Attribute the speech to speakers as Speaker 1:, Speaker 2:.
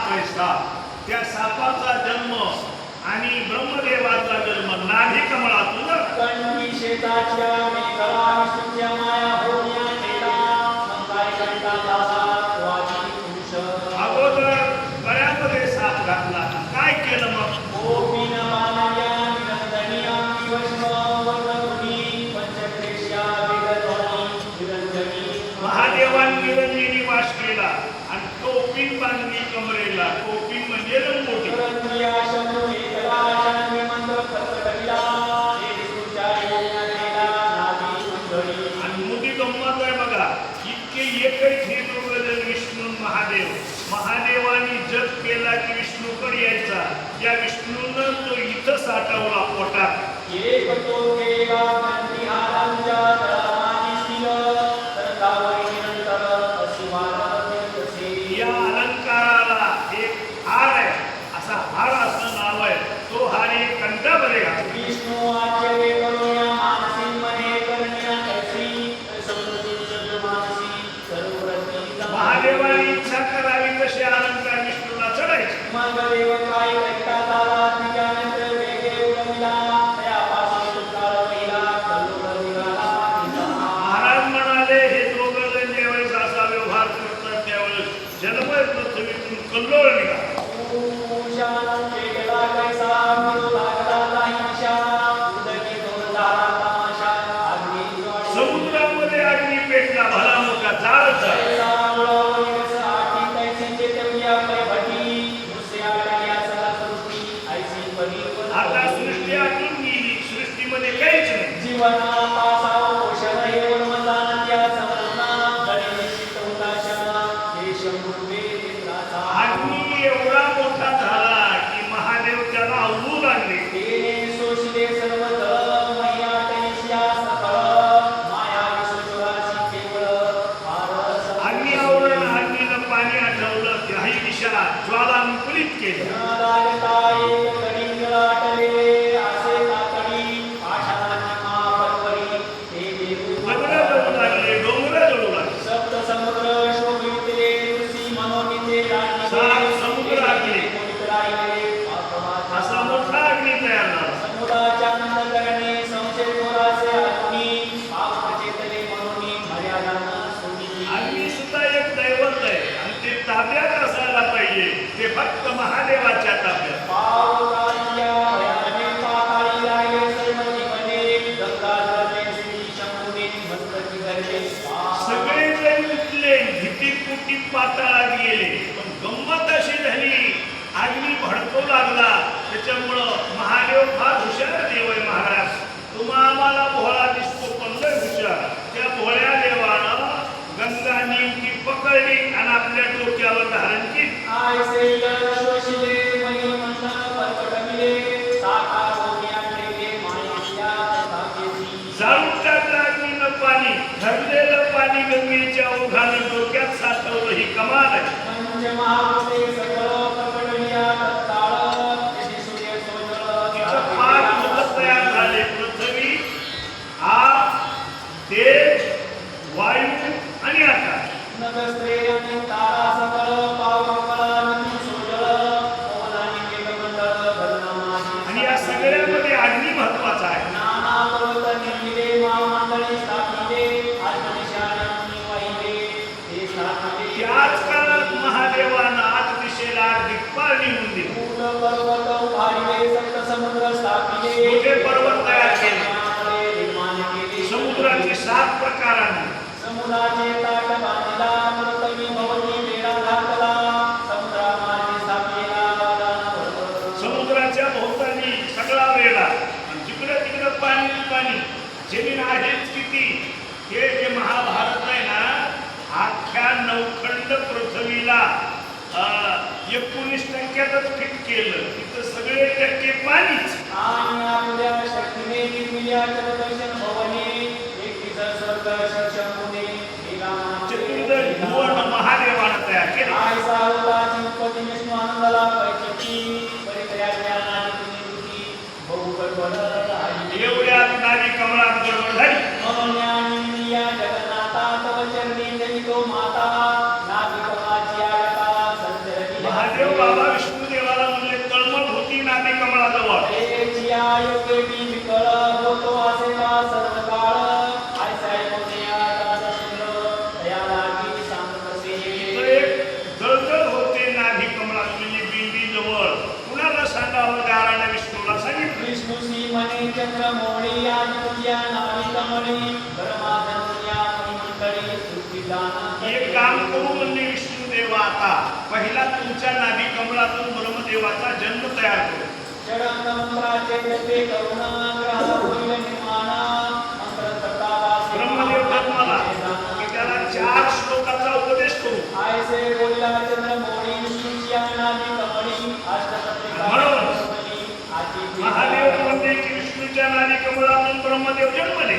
Speaker 1: आहे साप. त्या सापाचा जन्म आणि ब्रह्मदेवाचा जन्म नाभी कमळातून.
Speaker 2: कंठी शेताच्या मेघला विष्णूच्या माया होण्या केला मंगाई कंठा दासा वाजी पुरुष.
Speaker 1: अगोदर गळ्यामध्ये साप घातला. काय केलं मग?
Speaker 2: गोपीन मानव्या निरंजनिया विवस्ववर्णमुनी पंचक्लेशा वेदध्वनी निरंजनी.
Speaker 1: महादेवांनी निरंजनी वास केला आणि टोपीन बांधली कमरेला. टोपीन म्हणजे रंगोटी.
Speaker 2: रंगिया शंभू एकला शांती मंत्र प्रकटविला हे विष्णूच्या योजना केला नाभी मंडळी.
Speaker 1: आणि मोठी गंमत आहे बघा. इतके एकच हे दोघं विष्णू महादेव. महादेवानी जप केला की विष्णूकडे यायचा. या विष्णूनं तो इथं साठवला पोटात.
Speaker 2: एक तो केला कंठीहारांच्या तळामाची शिल तरंगावरी निरंतर अशिवाला तसे.
Speaker 1: या अलंकाराला एक हार आहे. असा हार असं नाव आहे. तो हार एक कंठामध्ये घातला.
Speaker 2: विष्णू आचर्य करुण्या मानसी मने करण्या ऐसी समृद्धी शब्द मानसी सर्वव्रती.
Speaker 1: महादेवानी इच्छा करावी तसे अलंकार विष्णूला चढायचे.
Speaker 2: मग देव काय ऐकता ताला तिच्यानंतर वेगे उडविला त्यापासून तुकार वहिला कल्लोळ निघाला.
Speaker 1: महाराज म्हणाले हे दोघं जण ज्यावेळेस असा व्यवहार करतात त्यावेळेस जन्मय पृथ्वीतून कल्लोळ निघाला.
Speaker 2: उषानं केला कैसा मिळू लागला नाहीशा उदकी दोन दारा तमाशा अग्नी ज्वाळी.
Speaker 1: समुद्रामध्ये अग्नी पेटला. भला मोठा जाळच आहे.
Speaker 2: कैसा मुळावरी कस आठी कैसी चेतव्या पैभटी नुसे आटल्या सदा सृष्टी ऐसी परी.
Speaker 1: आता सृष्टी आटून गेली. सृष्टीमध्ये काहीच नाही.
Speaker 2: जीवना पासाव पोषण हे वनमजानत्या समजना गणेशित उदाशना हे शंभुर्वे इंद्राचा.
Speaker 1: अग्नी एवढा मोठा झाला की महादेव त्याला आवडू लागले.
Speaker 2: तेने सोशिले सर्वत मैया तैस्या सकळ माया विश्वचराची केवळ फारस.
Speaker 1: अग्नी आवरण अग्नीनं पाणी आठवलं. त्याही दिशा ज्वालामुखलित केल्या.
Speaker 2: लागता एक कडी लाटले असे तातडी आषाढाची महापर्वरी हे देव.
Speaker 1: डोंगर जळू लागले. डोंगर जळू लागले.
Speaker 2: सप्त समुद्र शोभितले ऋषी मनोनीते
Speaker 1: सात समुद्र लागले. असा मोठा अग्नी तयार झाला.
Speaker 2: समुद्राच्या नंद करणे संशय थोराचे अग्नी पाप चेतले मनोनी मर्यादांना सोडली.
Speaker 1: अग्नी सुद्धा एक दैवत आहे आणि ते ताब्यात असायला पाहिजे. ते फक्त महादेवाच्या ताब्यात.
Speaker 2: पावकालिया भयाने पाताळी राहिले सर्व जीवने गंगाधरने श्री शंभुने मस्तकी धरले.
Speaker 1: सगळे जण उठले. भीतीपोटी पाताळात गेले. पण गंमत अशी झाली अग्नी भडकू लागला. त्याच्यामुळं महादेव फार हुशार देव आहे. महाराज तुम्हा आम्हाला भोळा दिसतो पण लय हुशार. त्या भोळ्या देवानं गंगा नेमकी पकडली आणि आपल्या डोक्यावर धारण केली.
Speaker 2: आयसे शोषिले मणिमंथन परपटविले साकार होण्या ठेवले माणिक्या ताकेची.
Speaker 1: जाळून टाकलं अग्नीनं पाणी. ठरलेलं पाणी गंगेच्या ओघानं डोक्यात साठवलं. ही कमाल आहे.
Speaker 2: पंचमहाभूते सकळ प्रकटविल्या तत्काळ यशी सूर्य सोजळ.
Speaker 1: तिथं पाच लोक तयार झाले. पृथ्वी, आग, तेज, वायू आणि आकाश.
Speaker 2: नभस्त्रे आणि तारा सकळ पावकळ नदी सोजळ पवनाने मेघमंडळ धरणामाही.
Speaker 1: आणि या सगळ्यामध्ये अग्नी महत्वाचा आहे.
Speaker 2: नाना पर्वत निर्मिले महामंडळी स्थापिले आत्मनिशाणी वाहिले हे स्थापिले.
Speaker 1: त्याच काळात महादेवानं आठ दिशेला दिग्पाल नेमून दिली.
Speaker 2: पूर्ण पर्वत उभारले सप्त समुद्र स्थापिले.
Speaker 1: मोठे पर्वत तयार केले.
Speaker 2: निर्माण केले.
Speaker 1: समुद्राचे 7 प्रकारांनी.
Speaker 2: समुद्राचे ताट बांधिला मृतमी भवती वेळा घातला समुद्रा माझे स्थापिला दान.
Speaker 1: समुद्राच्या भोवताली सगळा वेढा आणि जिकडं तिकडं पाणी पाणी. जमीन आहेच किती. हे जे महाभारत आहे ना अख्ख्या नौखंड पृथ्वीला 19% फिट केलं. तिथं सगळे टक्के पाणीच.
Speaker 2: आणि आपल्या शक्तीने निर्मिल्या चतुर्दर्शन भवने एकतीस स्वर्ग शंभुने
Speaker 1: चतुर्दश भुवन महादेवानं तयार केलं.
Speaker 2: आय सावलाची उत्पत्ती विष्णू आनंदाला पैचकी परित्र्या ज्ञानाची निवृत्ती बहुकल्पना राहिली.
Speaker 1: एवढ्यात नारी कमळात गडबड झाली.
Speaker 2: मनोज्ञानी या जगन्नाथा तव चरणी जनितो माता नाभिकमाची आगता संचरती.
Speaker 1: महादेव पहिला तुमच्या नाभी कमळातून ब्रह्मदेवाचा जन्म तयार करू. ब्रह्मदेव जन्माला की त्याला 4 श्लोकाचा उपदेश करू. महादेव म्हणते की विष्णूच्या नाभी कमळातून ब्रह्मदेव जन्मले.